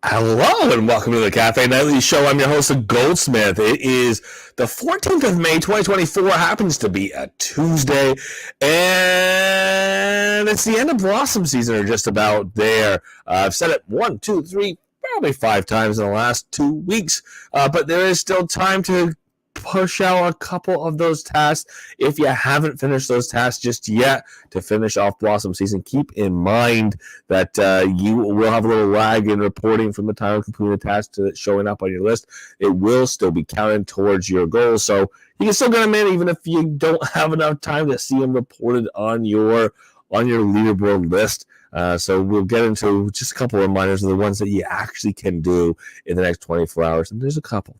Hello and welcome to the Cafe Nightly Show. I'm your host, Goldsmith. It is the 14th of May, 2024. Happens to be a Tuesday, and it's the end of blossom season, or just about there. I've said it 1, 2, 3, probably 5 times in the last 2 weeks, but there is still time to push out a couple of those tasks. If you haven't finished those tasks just yet to finish off blossom season, keep in mind that you will have a little lag in reporting from the time of completing the task to showing up on your list. It will still be counted towards your goals, so you can still get them in even if you don't have enough time to see them reported on your leaderboard list. So we'll get into just a couple of reminders of the ones that you actually can do in the next 24 hours. And there's a couple.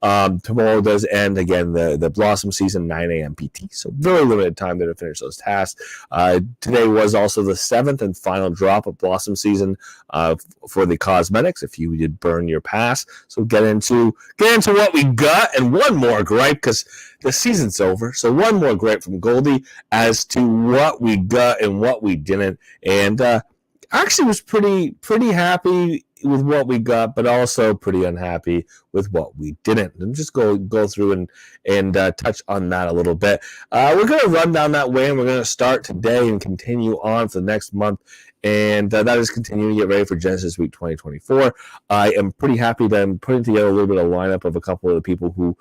Tomorrow does end, again, the Blossom season, 9 a.m. PT. So very limited time there to finish those tasks. Today was also the 7th and final drop of Blossom season for the cosmetics, if you did burn your pass. So get into what we got, and one more gripe, because the season's over. So one more gripe from Goldie as to what we got and what we didn't. And actually was pretty happy with what we got, but also pretty unhappy with what we didn't. And just go through and touch on that a little bit. We're going to run down that way, and we're going to start today and continue on for the next month. And that is continuing to get ready for Genesis Week 2024. I am pretty happy that I'm putting together a little bit of lineup of a couple of the people who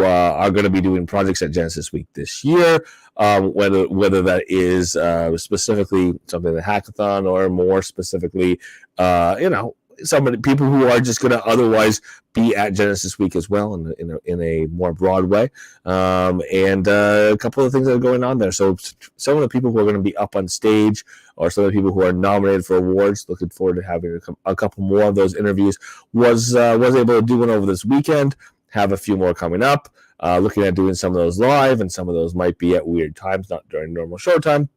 are going to be doing projects at Genesis Week this year, whether that is specifically something like the hackathon, or more specifically, people who are just going to otherwise be at Genesis Week as well in a more broad way, and a couple of things that are going on there. So some of the people who are going to be up on stage, or some of the people who are nominated for awards, looking forward to having a couple more of those interviews. Was able to do one over this weekend. Have a few more coming up. Looking at doing some of those live, and some of those might be at weird times, not during normal show time,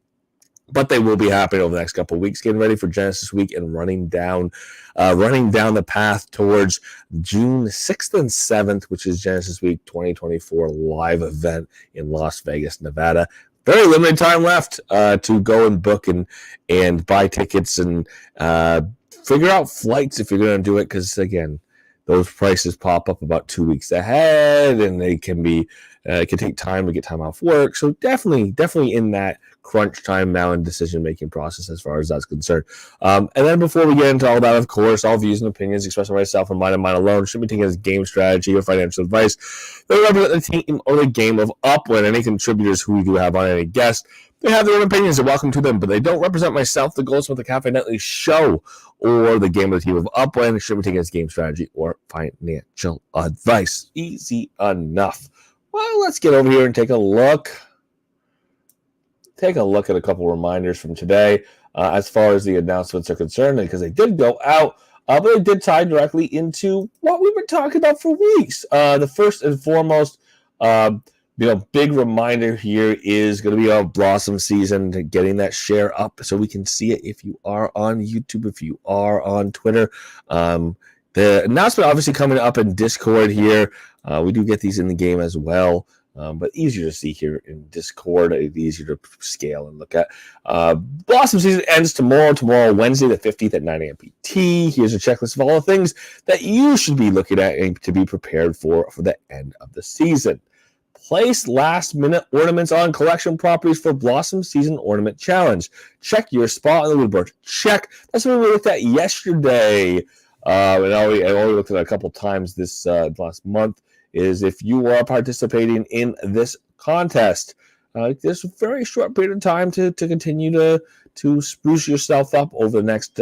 but they will be happening over the next couple of weeks. Getting ready for Genesis Week and running down the path towards June 6th and 7th, which is Genesis Week 2024 live event in Las Vegas, Nevada. Very limited time left to go and book and buy tickets and figure out flights if you're going to do it, because again, those prices pop up about 2 weeks ahead, and they can be it can take time to get time off work. So definitely in that crunch time now and decision-making process as far as that's concerned. And then before we get into all that, of course, all views and opinions expressed by myself and mine alone should be taken as game strategy or financial advice. They represent the team or the game of Upland. Any contributors who we do have on, any guests, they have their own opinions, and welcome to them, but they don't represent myself, the Goldsmith, the Cafe Nightly Show, or the game of the team of Upland. It should be taken as game strategy or financial advice. Easy enough. Well, let's get over here and take a look. Take a look at a couple reminders from today as far as the announcements are concerned, because they did go out, but they did tie directly into what we've been talking about for weeks. The first and foremost, big reminder here is going to be our Blossom season, getting that share up so we can see it if you are on YouTube, if you are on Twitter. The announcement obviously coming up in Discord here. We do get these in the game as well, but easier to see here in Discord. It's easier to scale and look at. Blossom season ends tomorrow, Wednesday the 15th at 9 a.m. PT. Here's a checklist of all the things that you should be looking at and to be prepared for the end of the season. Place last-minute ornaments on collection properties for Blossom Season Ornament Challenge. Check your spot on the leaderboard. Check. That's what we looked at yesterday. And I only looked at it a couple times this last month, is if you are participating in this contest, there's a very short period of time to continue to spruce yourself up over the next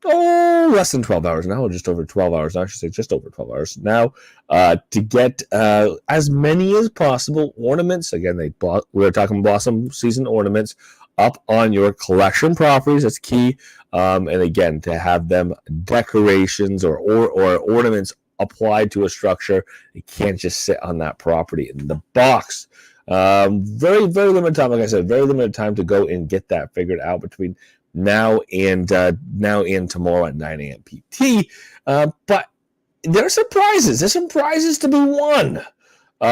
less than 12 hours now, or just over 12 hours now. I should say just over 12 hours now, to get as many as possible ornaments. Again, we're talking Blossom Season ornaments up on your collection properties. That's key. And again, to have them decorations or ornaments applied to a structure, it can't just sit on that property in the box. Very, very limited time. Like I said, very limited time to go and get that figured out between now and tomorrow at 9 a.m. PT. But there are surprises. There's some prizes to be won.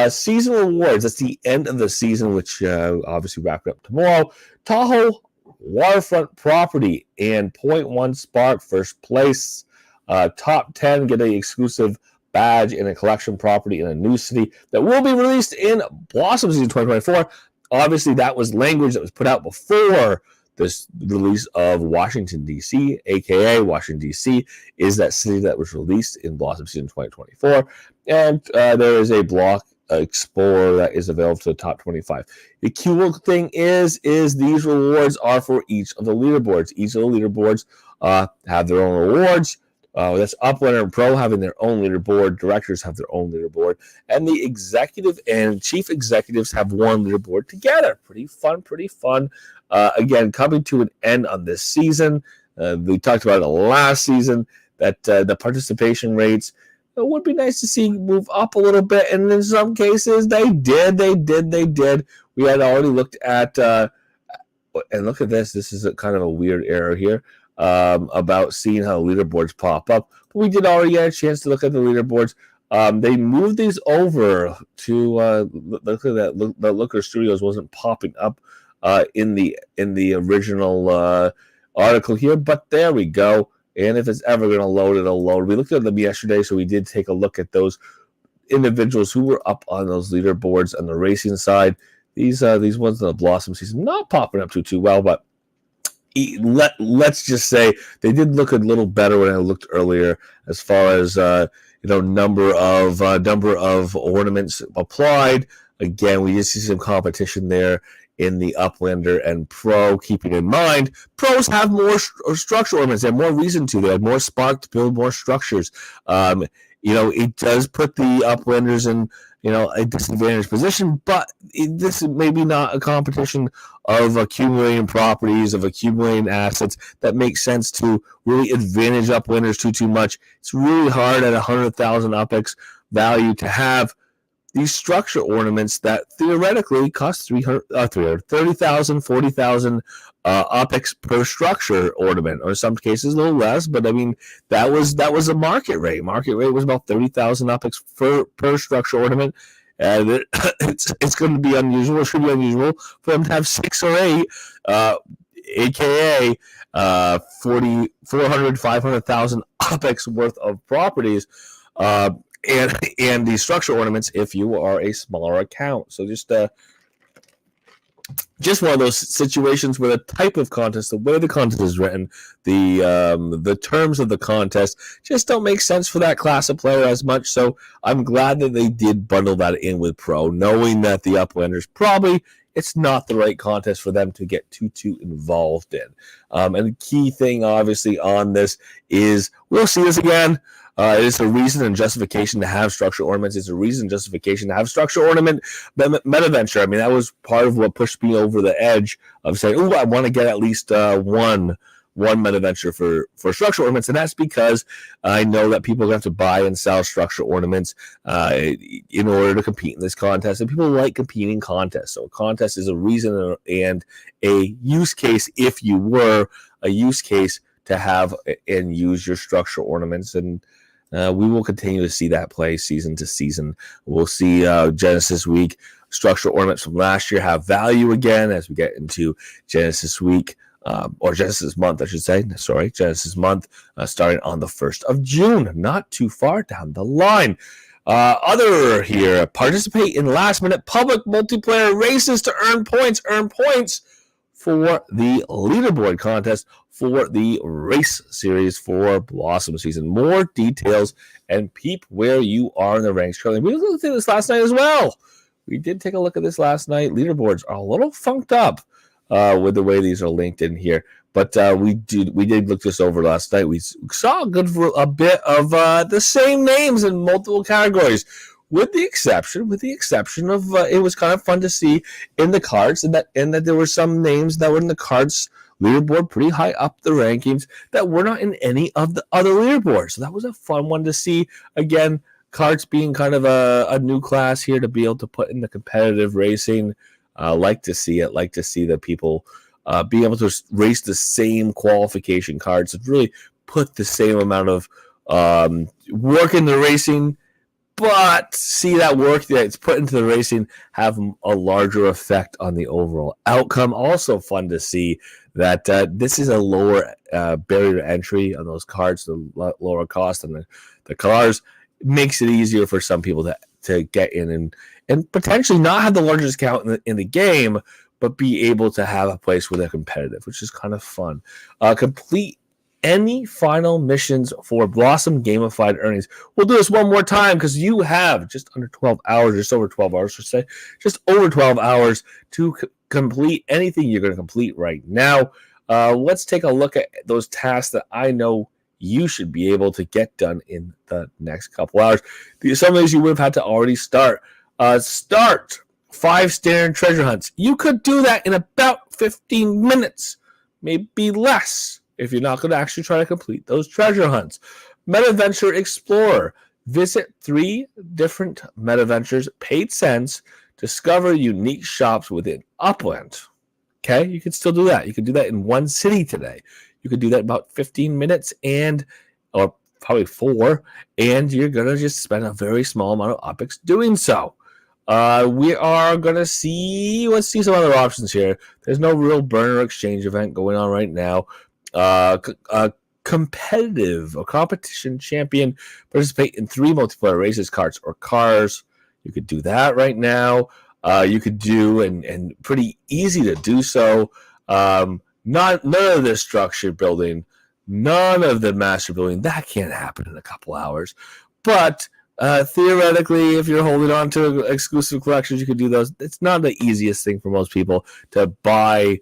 Season rewards. That's the end of the season, which obviously wrapped up tomorrow. Tahoe waterfront property and .1 Spark first place. Top 10 get an exclusive badge in a collection property in a new city that will be released in Blossom Season 2024. Obviously, that was language that was put out before this release of Washington, D.C., a.k.a. Washington, D.C., is that city that was released in Blossom Season 2024. And there is a block Explorer that is available to the top 25. The cool thing is these rewards are for each of the leaderboards. Each of the leaderboards have their own rewards. That's Uplander and Pro having their own leaderboard. Directors have their own leaderboard. And the executive and chief executives have one leaderboard together. Pretty fun. Again, coming to an end on this season. We talked about it last season, that the participation rates, it would be nice to see move up a little bit. And in some cases, they did. We had already looked at, and look at this. This is kind of a weird error here. About seeing how leaderboards pop up. But we did already get a chance to look at the leaderboards. They moved these over to look at that. The Looker Studios wasn't popping up in the original article here, but there we go. And if it's ever going to load, it'll load. We looked at them yesterday, so we did take a look at those individuals who were up on those leaderboards on the racing side. These ones in the Blossom season not popping up too well, but let's just say they did look a little better when I looked earlier as far as number of ornaments applied. Again, we did see some competition there in the Uplander and Pro. Keeping in mind, pros have more structure ornaments. They have more reason to. They have more spark to build more structures. It does put the Uplanders in a disadvantaged position, but this is maybe not a competition of accumulating properties, of accumulating assets that makes sense to really advantage Uplanders too much. It's really hard at 100,000 UPX value to have these structure ornaments that theoretically cost 30,000, 40,000 UPX per structure ornament, or in some cases a little less. But I mean, that was a market rate. Market rate was about 30,000 UPX per structure ornament, and it's going to be unusual. It should be unusual for them to have 6 or 8, aka 400, 500,000 UPX worth of properties. And the structure ornaments if you are a smaller account. So just one of those situations where the type of contest, the way the contest is written, the terms of the contest just don't make sense for that class of player as much. So I'm glad that they did bundle that in with Pro, knowing that the Uplanders probably it's not the right contest for them to get too involved in. And the key thing, obviously, on this is we'll see this again. It's a reason and justification to have structure ornaments. It's a reason and justification to have structure ornament meta venture. I mean, that was part of what pushed me over the edge of saying, "Oh, I want to get at least one meta venture for structure ornaments," and that's because I know that people have to buy and sell structure ornaments in order to compete in this contest, and people like competing contests. So a contest is a reason and a use case, if you were a use case, to have and use your structure ornaments. And we will continue to see that play season to season. We'll see Genesis Week structure ornaments from last year have value again as we get into Genesis Week, or Genesis Month, I should say. Sorry, Genesis Month, starting on the 1st of June. Not too far down the line. Other here, participate in last-minute public multiplayer races to earn points. Earn points for the leaderboard contest for the race series for Blossom season. More details and peep where you are in the ranks currently. We looked at this last night as well. We did take a look at this last night. Leaderboards are a little funked up with the way these are linked in here. But we did look this over last night. We saw a bit of the same names in multiple categories. With the exception of it was kind of fun to see in the cards, and that there were some names that were in the cards leaderboard pretty high up the rankings that were not in any of the other leaderboards. So that was a fun one to see. Again, cards being kind of a new class here to be able to put in the competitive racing. Like to see it. Like to see the people be able to race the same qualification cards and really put the same amount of work in the racing, but see that work that it's put into the racing have a larger effect on the overall outcome. Also fun to see that this is a lower barrier to entry on those cards, the lower cost on the cars. It makes it easier for some people to get in and potentially not have the largest count in the game, but be able to have a place where they're competitive, which is kind of fun. Complete any final missions for Blossom Gamified Earnings. We'll do this one more time because you have just under 12 hours, just over 12 hours, should say, just over 12 hours to complete anything you're going to complete right now. Let's take a look at those tasks that I know you should be able to get done in the next couple hours. Some of these you would have had to already start. Start 5 standard treasure hunts. You could do that in about 15 minutes, maybe less, if you're not going to actually try to complete those treasure hunts. MetaVenture Explorer. Visit 3 different MetaVentures, paid cents, discover unique shops within Upland. Okay, you can still do that. You can do that in one city today. You could do that in about 15 minutes or probably 4, and you're going to just spend a very small amount of OPEX doing so. We are going to let's see some other options here. There's no real burner exchange event going on right now. Competitive or competition champion, participate in 3 multiplayer races, carts, or cars. You could do that right now. You could do, and pretty easy to do so. None of the structure building, none of the master building. That can't happen in a couple hours. But theoretically, if you're holding on to exclusive collections, you could do those. It's not the easiest thing for most people to buy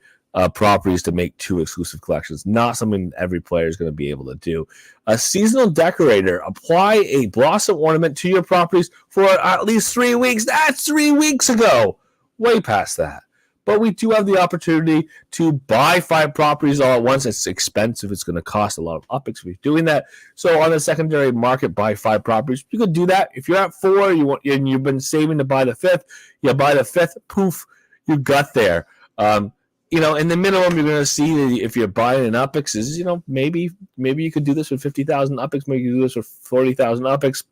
properties to make 2 exclusive collections. Not something every player is going to be able to do. A seasonal decorator. Apply a blossom ornament to your properties for at least 3 weeks. That's 3 weeks ago. Way past that. But we do have the opportunity to buy 5 properties all at once. It's expensive. It's going to cost a lot of OPEX if you're doing that. So on the secondary market, buy 5 properties. You could do that. If you're at 4 and you've been saving to buy the 5th, you buy the 5th, poof, you got there. In the minimum, you're going to see if you're buying an UPEX is, maybe you could do this with 50,000 UPEX, maybe you could do this with 40,000 UPEX,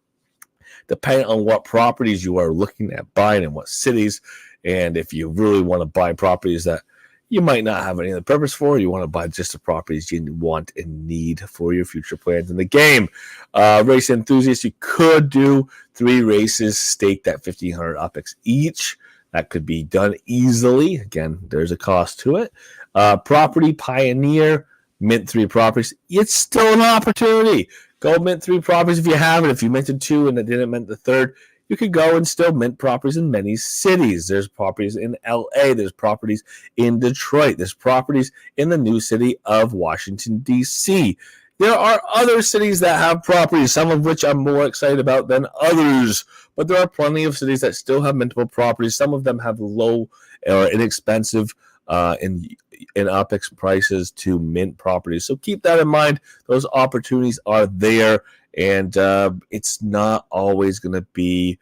depending on what properties you are looking at buying in what cities. And if you really want to buy properties that you might not have any other purpose for, you want to buy just the properties you want and need for your future plans in the game. Race enthusiasts, you could do 3 races staked at 1,500 UPEX each. That could be done easily. Again, there's a cost to it. Property Pioneer, mint 3 properties. It's still an opportunity. Go mint 3 properties if you have it. If you minted 2 and it didn't mint the 3rd, you could go and still mint properties in many cities. There's properties in LA. There's properties in Detroit. There's properties in the new city of Washington, D.C. There are other cities that have properties, some of which I'm more excited about than others. But there are plenty of cities that still have mintable properties. Some of them have low or inexpensive in OPEX prices to mint properties. So keep that in mind. Those opportunities are there. And it's not always going to be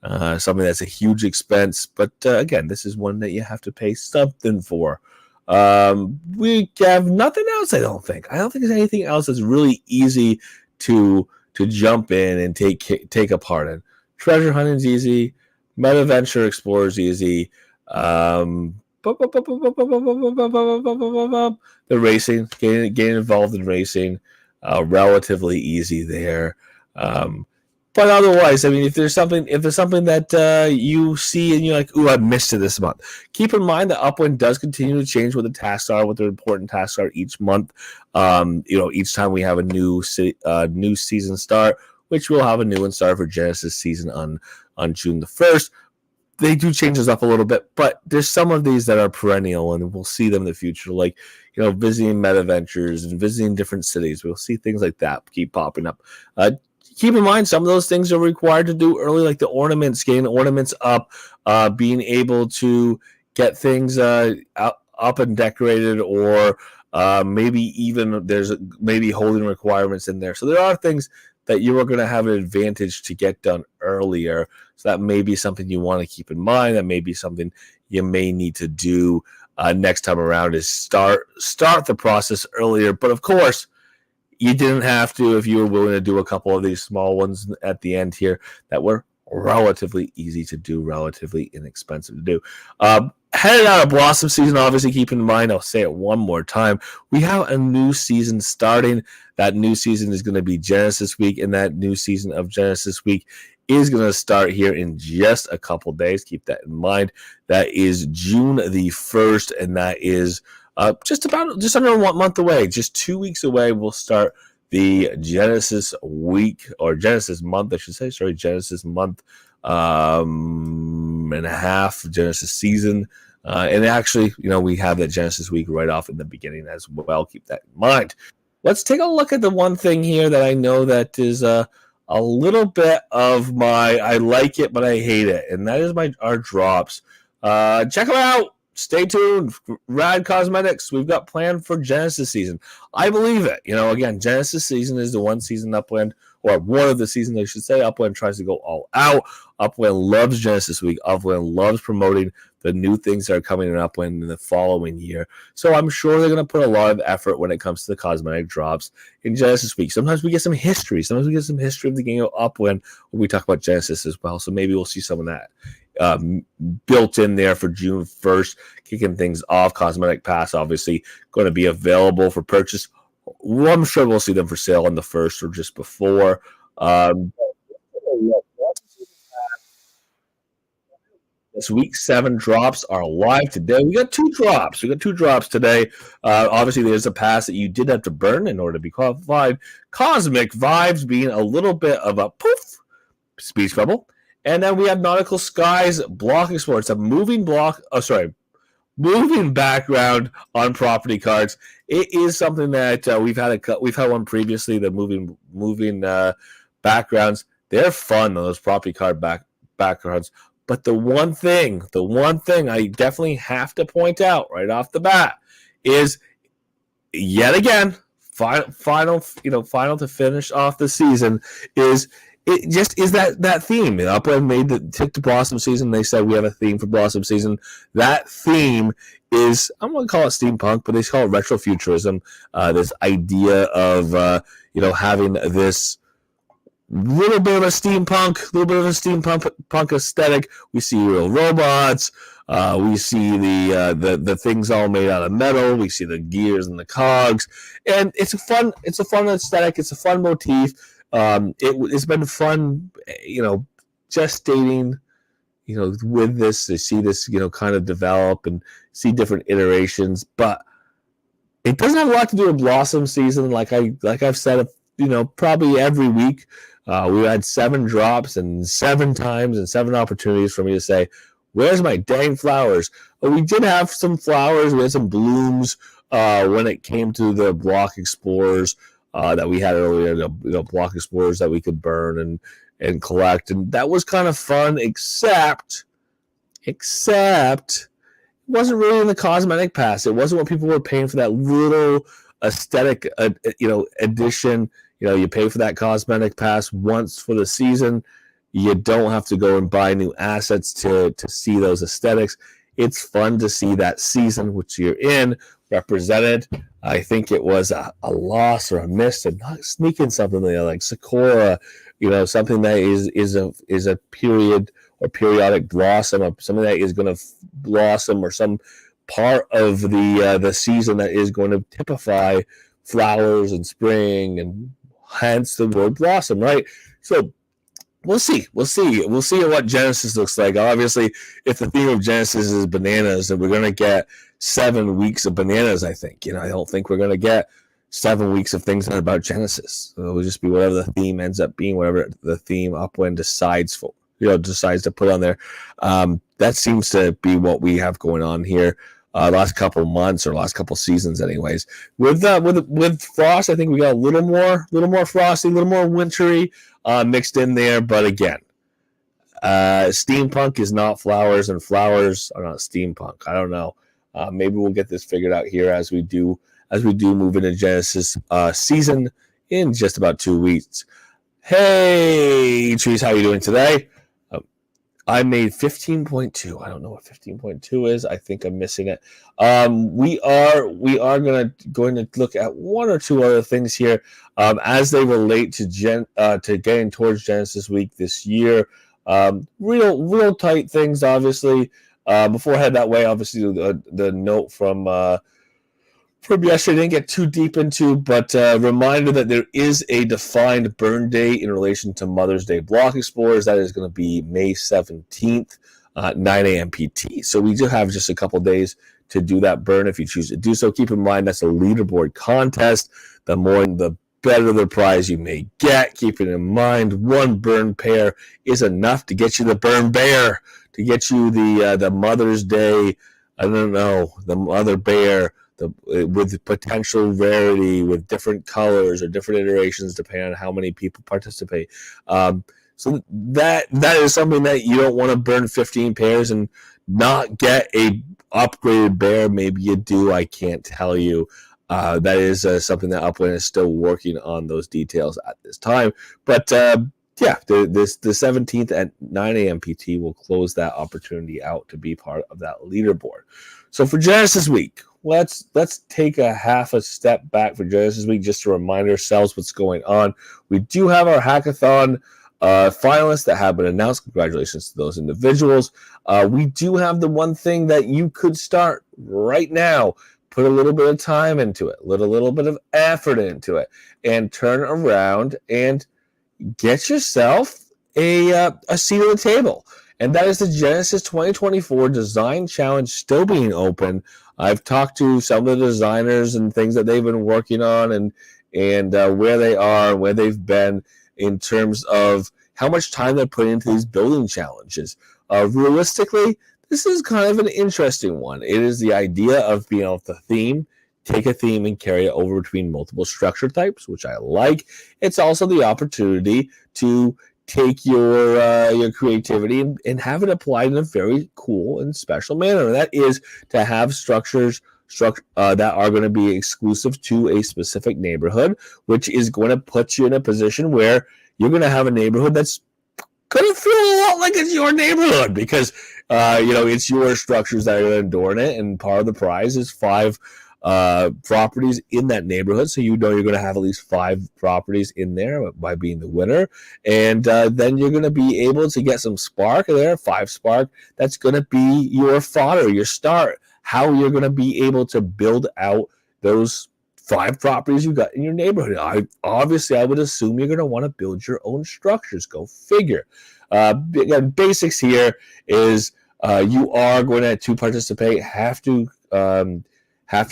something that's a huge expense. But again, this is one that you have to pay something for. We have nothing else, I don't think. I don't think there's anything else that's really easy to jump in and take a part in. Treasure hunting is easy. MetaVenture Explorer is easy. The racing, getting involved in racing, relatively easy there. But otherwise, I mean, if there's something that you see and you're like, "Ooh, I missed it this month," keep in mind that Upland does continue to change what the tasks are, what the important tasks are each month. Each time we have a new season start, which we'll have a new one start for Genesis season on June the 1st. They do change this up a little bit, but there's some of these that are perennial, and we'll see them in the future, like visiting MetaVentures and visiting different cities. We'll see things like that keep popping up. Keep in mind, some of those things are required to do early, like the ornaments, getting ornaments up, being able to get things up and decorated, or maybe even there's holding requirements in there. So there are things that you are going to have an advantage to get done earlier. So that may be something you want to keep in mind. That may be something you may need to do next time around, is start the process earlier. But of course, you didn't have to if you were willing to do a couple of these small ones at the end here that were relatively easy to do, relatively inexpensive to do. Headed out of Blossom season, obviously keep in mind, I'll say it one more time, we have a new season starting. That new season is going to be Genesis Week, and that new season of Genesis Week is going to start here in just a couple days. Keep that in mind. That is June the 1st, and that is just under 1 month away, just 2 weeks away. We'll start the Genesis Week, or Genesis Month, I should say. Sorry, Genesis Month and a half, Genesis season. And actually, we have that Genesis Week right off in the beginning as well. Keep that in mind. Let's take a look at the one thing here that I know that is a little bit of my I like it, but I hate it, and that is our drops. Check them out. Stay tuned. Rad Cosmetics, we've got planned for Genesis season. I believe it. Again, Genesis season is the one season Upland, or one of the seasons, I should say. Upland tries to go all out. Upland loves Genesis Week. Upland loves promoting the new things that are coming in Upland in the following year. So I'm sure they're going to put a lot of effort when it comes to the cosmetic drops in Genesis Week. Sometimes we get some history. Sometimes we get some history of the game of Upland when we talk about Genesis as well. So maybe we'll see some of that built in there for June 1st, kicking things off. Cosmetic Pass obviously going to be available for purchase. Well, I'm sure we'll see them for sale on the 1st or just before. This week 7 drops are live today. We got 2 drops. Today. Obviously, there's a pass that you did have to burn in order to be qualified. Cosmic Vibes being a little bit of a poof speech bubble. And then we have Nautical Skies Block Explorer. It's a moving background on property cards. It is something that we've had one previously. The moving backgrounds. They're fun, those property card backgrounds. But the one thing I definitely have to point out right off the bat is, yet again, final to finish off the season is. It just is that theme. Upland took the Blossom season. They said we have a theme for Blossom season. That theme is, I'm going to call it steampunk, but they call it retrofuturism. This idea of having this little bit of a steampunk aesthetic. We see real robots. We see the things all made out of metal. We see the gears and the cogs, and it's a fun aesthetic. It's a fun motif. It's been fun, gestating, with this, to see this, kind of develop and see different iterations. But it doesn't have a lot to do with Blossom season. Like I've said, probably every week, we had 7 drops and 7 times and 7 opportunities for me to say, "Where's my dang flowers?" But we did have some flowers. We had some blooms when it came to the Block Explorers. That we had earlier, the Block Explorers that we could burn and collect, and that was kind of fun. Except it wasn't really in the Cosmetic Pass. It wasn't what people were paying for, that little aesthetic, edition. You pay for that Cosmetic Pass once for the season. You don't have to go and buy new assets to see those aesthetics. It's fun to see that season, which you're in, represented. I think it was a loss or a miss to not sneak in something like Sakura, something that is a period or periodic blossom, or something that is going to blossom, or some part of the season that is going to typify flowers and spring, and hence the word blossom, right? So we'll see what Genesis looks like. Obviously, if the theme of Genesis is bananas, then we're going to get 7 weeks of bananas, I think. I don't think we're going to get 7 weeks of things that are about Genesis. So it'll just be whatever the theme ends up being, whatever the theme Upland decides to put on there. That seems to be what we have going on here. Last couple months, or last couple seasons, anyways. With Frost, I think we got a little more frosty, a little more wintry mixed in there. But again, steampunk is not flowers, and flowers are not steampunk. I don't know. Maybe we'll get this figured out here as we do move into Genesis season in just about 2 weeks. Hey, Trees, how are you doing today? I made 15.2. I don't know what 15.2 is. I think I'm missing it. We are going to look at 1 or 2 other things here as they relate to getting towards Genesis Week this year. Real tight things, obviously. Before I head that way, obviously the note from yesterday I didn't get too deep into, but reminder that there is a defined burn day in relation to Mother's Day Block Explorers. That is going to be May 17th, 9 a.m. PT. So we do have just a couple days to do that burn if you choose to do so. Keep in mind that's a leaderboard contest. The more, the better the prize you may get. Keeping in mind, one burn pair is enough to get you the burn bear, to get you the Mother's Day, I don't know, the mother bear, with potential rarity, with different colors or different iterations depending on how many people participate. So that is something that you don't want to burn 15 pairs and not get a upgraded bear. Maybe you do, I can't tell you. That is something that Upland is still working on those details at this time. But the 17th at 9 a.m. PT will close that opportunity out to be part of that leaderboard. So for Genesis Week, let's take a half a step back for Genesis Week just to remind ourselves what's going on. We do have our hackathon finalists that have been announced. Congratulations to those individuals. We do have the one thing that you could start right now. Put a little bit of time into it, a little bit of effort into it, and turn around and get yourself a seat at the table. And that is the Genesis 2024 Design Challenge still being open. I've talked to some of the designers and things that they've been working on and where they are, where they've been in terms of how much time they're putting into these building challenges. Realistically, this is kind of an interesting one. It is the idea of being able to take a theme and carry it over between multiple structure types, which I like. It's also the opportunity to take your creativity and have it applied in a very cool and special manner. And that is to have structures that are going to be exclusive to a specific neighborhood, which is going to put you in a position where you're going to have a neighborhood that's going to feel a lot like it's your neighborhood because it's your structures that are going to adorn it, and part of the prize is 5 properties in that neighborhood. So you're going to have at least 5 properties in there by being the winner, and then you're going to be able to get some spark there, 5 spark. That's going to be your fodder, your start. How you're going to be able to build out those 5 properties you got in your neighborhood. I would assume you're going to want to build your own structures. Go figure. Again, basics here is you are going to participate, have to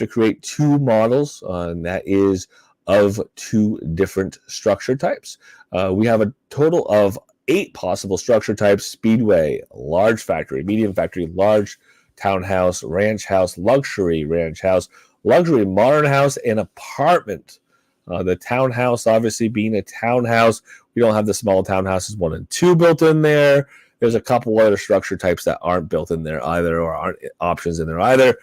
create 2 models, and that is of 2 different structure types. We have a total of 8 possible structure types: speedway, large factory, medium factory, large townhouse, ranch house, luxury ranch house, luxury modern house, and apartment. The townhouse, obviously being a townhouse, we don't have the small townhouses 1 and 2 built in there. There's a couple other structure types that aren't built in there either, or aren't options in there either.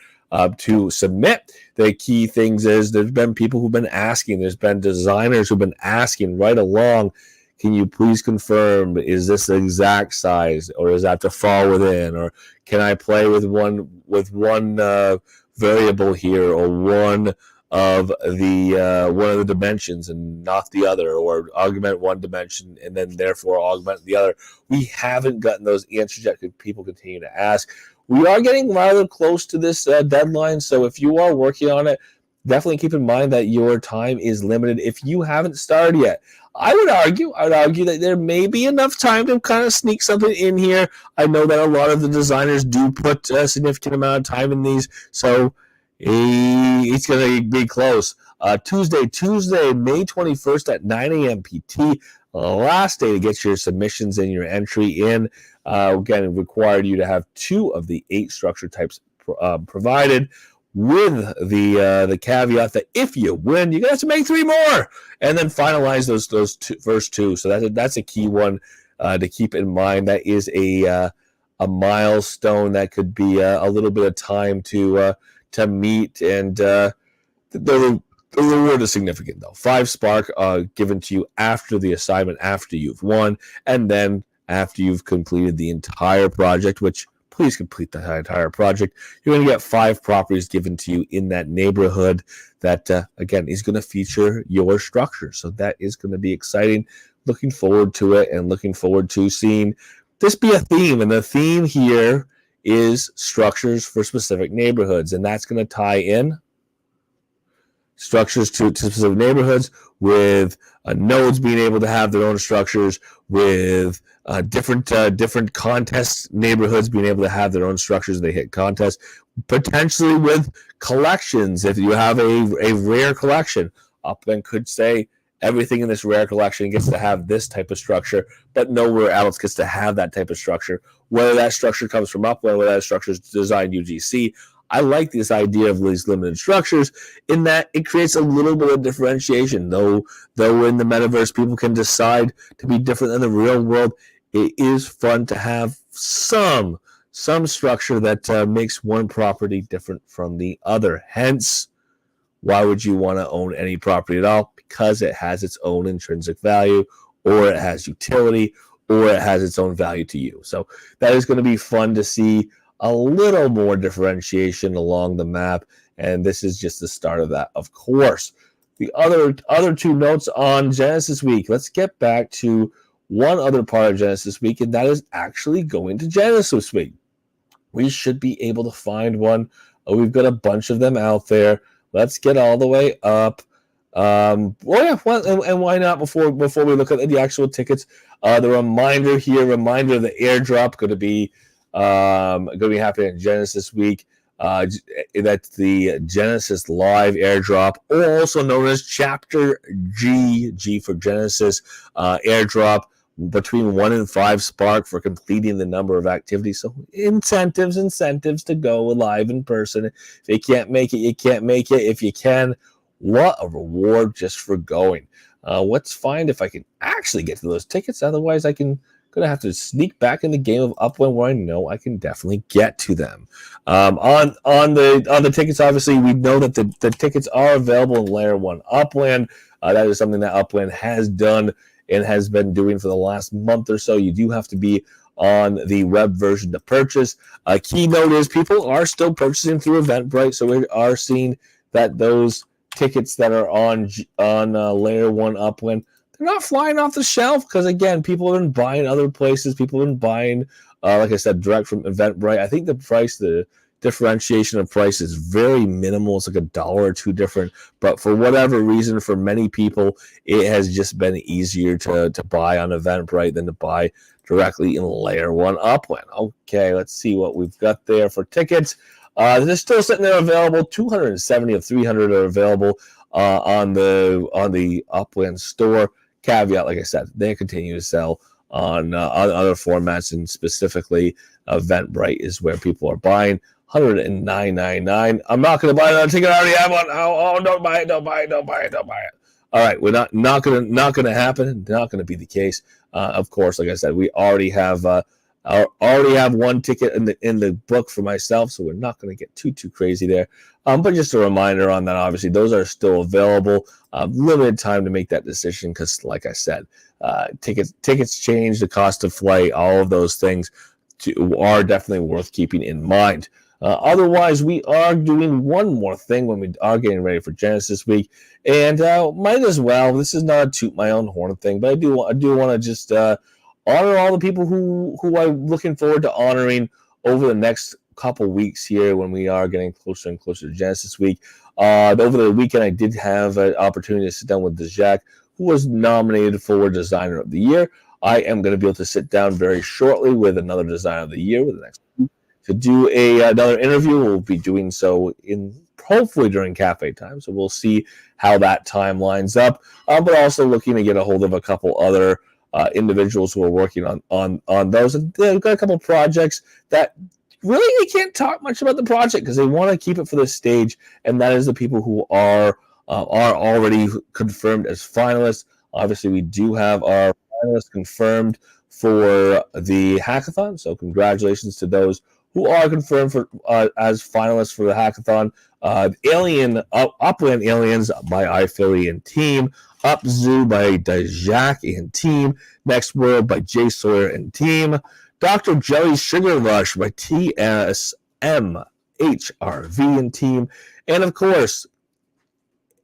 To submit, the key things is there's been people who've been asking, there's been designers who've been asking right along, can you please confirm, is this the exact size, or is that to fall within, or can I play with one variable here, or one of the dimensions and not the other, or augment one dimension and then therefore augment the other. We haven't gotten those answers yet. People continue to ask. We are getting rather close to this deadline, so if you are working on it, definitely keep in mind that your time is limited. If you haven't started yet, I would argue that there may be enough time to kind of sneak something in here. I know that a lot of the designers do put a significant amount of time in these, so it's going to be close. Tuesday, May 21st at 9 a.m. PT. Last day to get your submissions and your entry in. Again, it required you to have 2 of the 8 structure types provided, with the caveat that if you win, you're going to have to make 3 more and then finalize those first 2. So that's a key one to keep in mind. That is a milestone that could be a little bit of time to meet, and the reward is significant though. 5 spark given to you after the assignment, after you've won, and then after you've completed the entire project, which please complete the entire project. You're going to get 5 properties given to you in that neighborhood that, again, is going to feature your structure. So that is going to be exciting. Looking forward to it, and looking forward to seeing this be a theme. And the theme here is structures for specific neighborhoods, and that's going to tie in structures to specific neighborhoods with nodes being able to have their own structures, with different contest neighborhoods being able to have their own structures. They hit contests, potentially with collections. If you have a rare collection, Upland could say everything in this rare collection gets to have this type of structure, but nowhere else gets to have that type of structure. Whether that structure comes from Upland, whether that structure is designed UGC, I like this idea of these limited structures in that it creates a little bit of differentiation. Though in the metaverse, people can decide to be different than the real world, it is fun to have some structure that makes one property different from the other. Hence, why would you want to own any property at all? Because it has its own intrinsic value, or it has utility, or it has its own value to you. So that is going to be fun to see a little more differentiation along the map, and this is just the start of that, of course. The other two notes on Genesis Week. Let's get back to one other part of Genesis Week, and that is actually going to Genesis Week. We should be able to find one. We've got a bunch of them out there. Let's get all the way up. And why not before we look at the actual tickets? The reminder of the airdrop going to be happening in Genesis Week. That's the Genesis Live airdrop, or also known as Chapter G for Genesis airdrop, between 1 and 5 Spark for completing the number of activities. So incentives to go live in person. If you can't make it, you can't make it. If you can, what a reward just for going. Let's find if I can actually get to those tickets. Otherwise, gonna have to sneak back in the game of Upland where I know I can definitely get to them. On the tickets, obviously, we know that the tickets are available in Layer 1 Upland. That is something that Upland has done and has been doing for the last month or so. You do have to be on the web version to purchase. A key note is people are still purchasing through Eventbrite, so we are seeing that those tickets that are on Layer 1 Upland, they're not flying off the shelf because, again, people have been buying other places. People have been buying, like I said, direct from Eventbrite. I think the differentiation of price is very minimal. It's like $1 or $2 different. But for whatever reason, for many people, it has just been easier to buy on Eventbrite than to buy directly in Layer 1 Upland. Okay, let's see what we've got there for tickets. They're still sitting there available. 270 of 300 are available on the Upland store. Caveat, like I said, they continue to sell on other formats, and specifically Eventbrite is where people are buying. $109.99. I'm not going to buy another ticket. I already have one. Oh, don't buy it. All right, we're not going to happen. Not going to be the case. Of course, like I said, we already have one ticket in the book for myself, so we're not going to get too crazy there. But just a reminder on that, obviously, those are still available. Limited time to make that decision because, like I said, tickets change, the cost of flight, all of those things are definitely worth keeping in mind. Otherwise, we are doing one more thing when we are getting ready for Genesis Week, and might as well. This is not a toot my own horn thing, but I do want to just honor all the people who I'm looking forward to honoring over the next couple weeks here when we are getting closer and closer to Genesis Week. Over the weekend, I did have an opportunity to sit down with Dejak, who was nominated for Designer of the Year. I am going to be able to sit down very shortly with another Designer of the Year with the next week to do another interview. We'll be doing so hopefully during cafe time, so we'll see how that time lines up. But also looking to get a hold of a couple other individuals who are working on those. And they've got a couple projects that really they can't talk much about the project because they want to keep it for the stage, and that is the people who are already confirmed as finalists. Obviously, we do have our finalists confirmed for the hackathon, so congratulations to those who are confirmed for as finalists for the hackathon. Upland Aliens by iPhilly and team, Upzoo by Dejak and team, Next World by Jay Sawyer and team, Dr. Jelly Sugar Rush by TSM HRV and team, and of course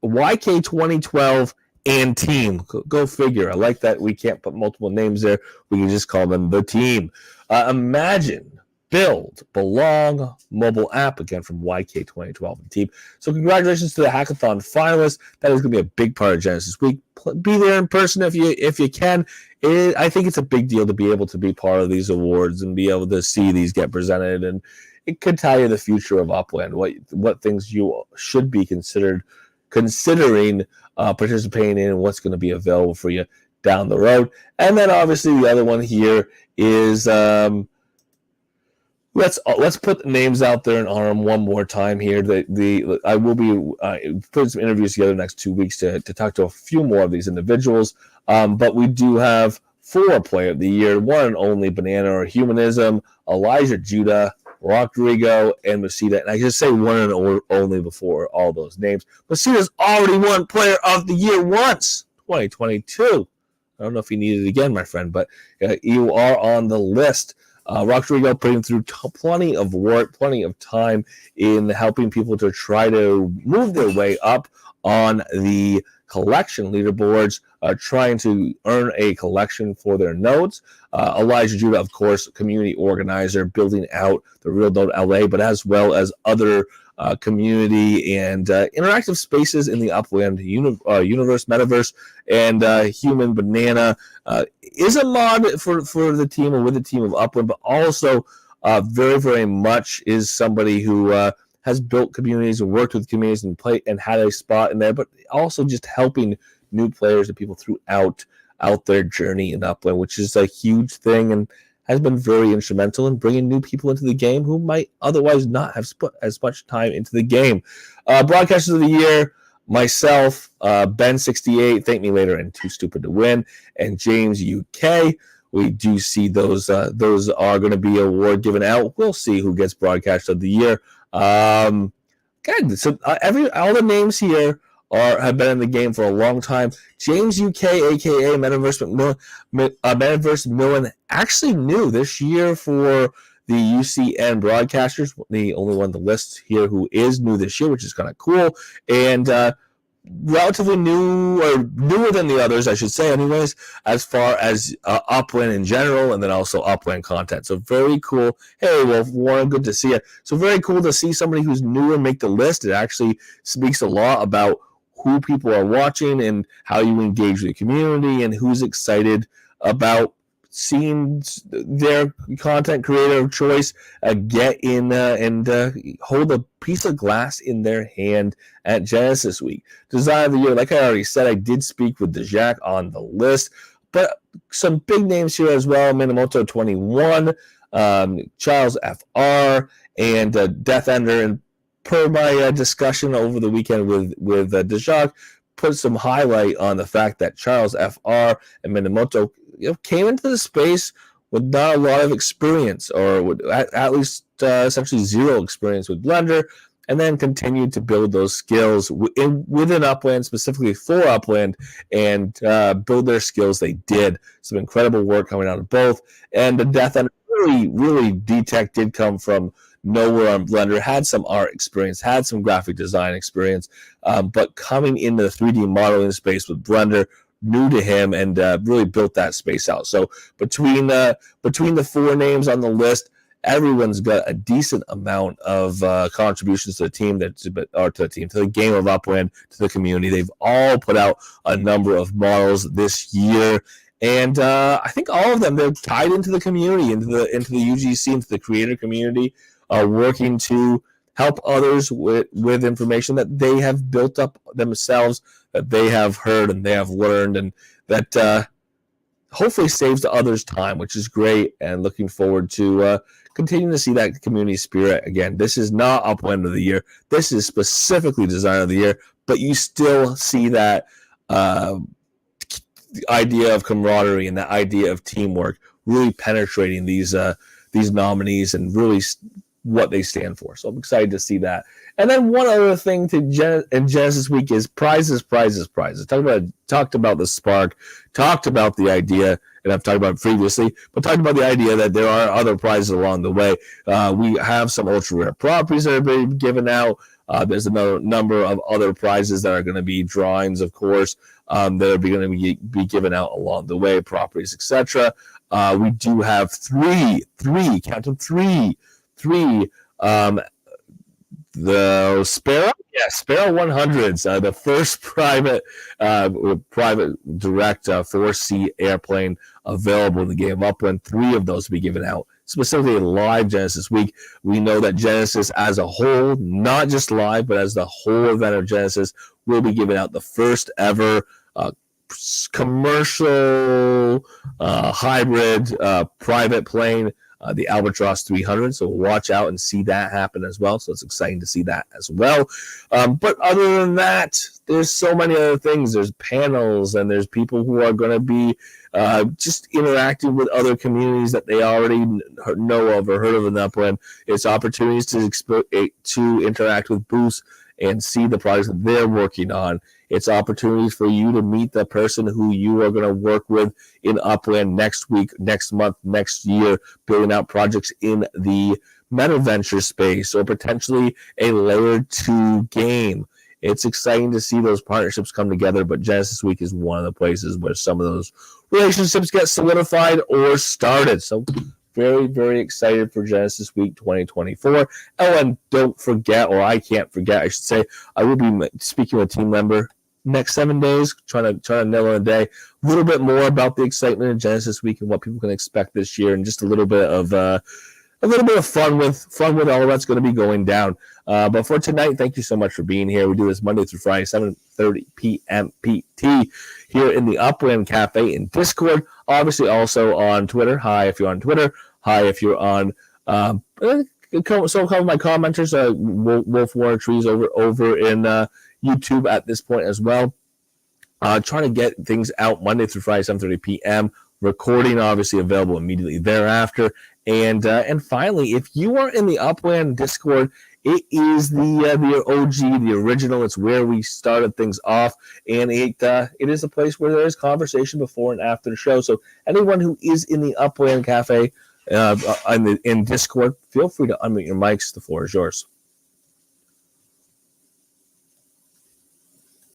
YK 2012 and team. Go figure. I like that we can't put multiple names there. We can just call them the team. Imagine Build Belong mobile app, again from YK 2012 and team. So congratulations to the hackathon finalists. That is going to be a big part of Genesis Week. Be there in person if you can. I think it's a big deal to be able to be part of these awards and be able to see these get presented, and it could tell you the future of Upland, what things you should be considering participating in, and what's going to be available for you down the road. And then obviously the other one here is let's put the names out there and honor them one more time here. I will be putting some interviews together the next 2 weeks to talk to a few more of these individuals. But we do have 4 Player of the Year, one and only Banana or Humanism, Elijah Judah, Rodrigo, and Masita. And I just say one and only before all those names. Masita's already won Player of the Year once, 2022. I don't know if you need it again, my friend, but you are on the list. Rodrigo putting through plenty of work, plenty of time in helping people to try to move their way up on the collection leaderboards, trying to earn a collection for their nodes. Elijah Judah, of course, community organizer, building out the Real Node LA, but as well as other community and interactive spaces in the Upland universe, metaverse, and Human Banana is a mod for the team or with the team of Upland, but also very, very much is somebody who has built communities and worked with communities and had a spot in there, but also just helping new players and people throughout their journey in Upland, which is a huge thing and has been very instrumental in bringing new people into the game who might otherwise not have put as much time into the game. Broadcasters of the Year, myself, Ben68, Thank Me Later, and Too Stupid to Win, and James UK. We do see those are going to be award given out. We'll see who gets Broadcaster of the Year. Good. So all the names here have been in the game for a long time. James UK, aka Metaverse Millen, actually new this year for the UCN broadcasters. The only one on the list here who is new this year, which is kind of cool, and relatively new, or newer than the others, I should say, anyways, as far as Upland in general, and then also Upland content. So very cool. Hey, well, Warren, good to see you. So very cool to see somebody who's new and make the list. It actually speaks a lot about who people are watching and how you engage with the community and who's excited about seeing their content creator of choice get in and hold a piece of glass in their hand at Genesis Week. Design of the Year, like I already said, I did speak with Dejak on the list, but some big names here as well. Minamoto 21, Charles FR, and Death Ender. And per my discussion over the weekend with Dejak, put some highlight on the fact that Charles FR and Minamoto came into the space with not a lot of experience, or at least essentially zero experience with Blender, and then continued to build those skills within Upland, specifically for Upland, and build their skills. They did some incredible work coming out of both, and the Death End really D-Tech did come from nowhere on Blender, had some art experience, had some graphic design experience, but coming into the 3D modeling space with Blender, new to him, and really built that space out. So between the 4 names on the list, everyone's got a decent amount of contributions to the team, to the game of Upland, to the community. They've all put out a number of models this year, and I think all of them, they're tied into the community, into the UGC, into the creator community, working to help others with information that they have built up themselves, that they have heard and they have learned, and that hopefully saves the others time, which is great, and looking forward to continuing to see that community spirit. Again, this is not Upland of the Year. This is specifically Design of the Year, but you still see that idea of camaraderie and that idea of teamwork really penetrating these nominees and really what they stand for. So I'm excited to see that. And then one other thing in Genesis Week is prizes. Talked about the Spark, talked about the idea, and I've talked about it previously, but talked about the idea that there are other prizes along the way. We have some ultra rare properties that are being given out. There's another number of other prizes that are going to be drawings, of course. that are going to be given out along the way, properties, etc. We do have three, count them, three, the Sparrow 100s, the first private direct 4-seat airplane available in the game of Upland. 3 of those will be given out specifically live Genesis week. We know that Genesis as a whole, not just live, but as the whole event of Genesis, will be giving out the first ever commercial hybrid private plane, the Albatross 300. So watch out and see that happen as well. So it's exciting to see that as well. But other than that, there's so many other things. There's panels, and there's people who are going to be just interacting with other communities that they already know of or heard of in Upland. It's opportunities to interact with booths and see the projects that they're working on. It's opportunities for you to meet the person who you are going to work with in Upland next week, next month, next year, building out projects in the MetaVenture space or potentially a Layer 2 game. It's exciting to see those partnerships come together, but Genesis Week is one of the places where some of those relationships get solidified or started. So very, very excited for Genesis Week 2024. Oh, and don't forget, or I can't forget, I should say, I will be speaking with a team member next 7 days, trying to nail in a day a little bit more about the excitement of Genesis Week and what people can expect this year, and just a little bit of fun with all that's going to be going down. But for tonight, thank you so much for being here. We do this Monday through Friday, 7:30 p.m. PT here in the Upland Cafe in Discord. Obviously, also on Twitter. Hi if you're on Twitter. Hi if you're on. So a couple of my commenters, Wolf Warner Trees over in YouTube at this point as well. Trying to get things out Monday through Friday, 7:30 p.m. Recording obviously available immediately thereafter. And finally, if you are in the Upland Discord, it is the OG, the original. It's where we started things off, and it is a place where there is conversation before and after the show. So anyone who is in the Upland Cafe in Discord, feel free to unmute your mics. The floor is yours.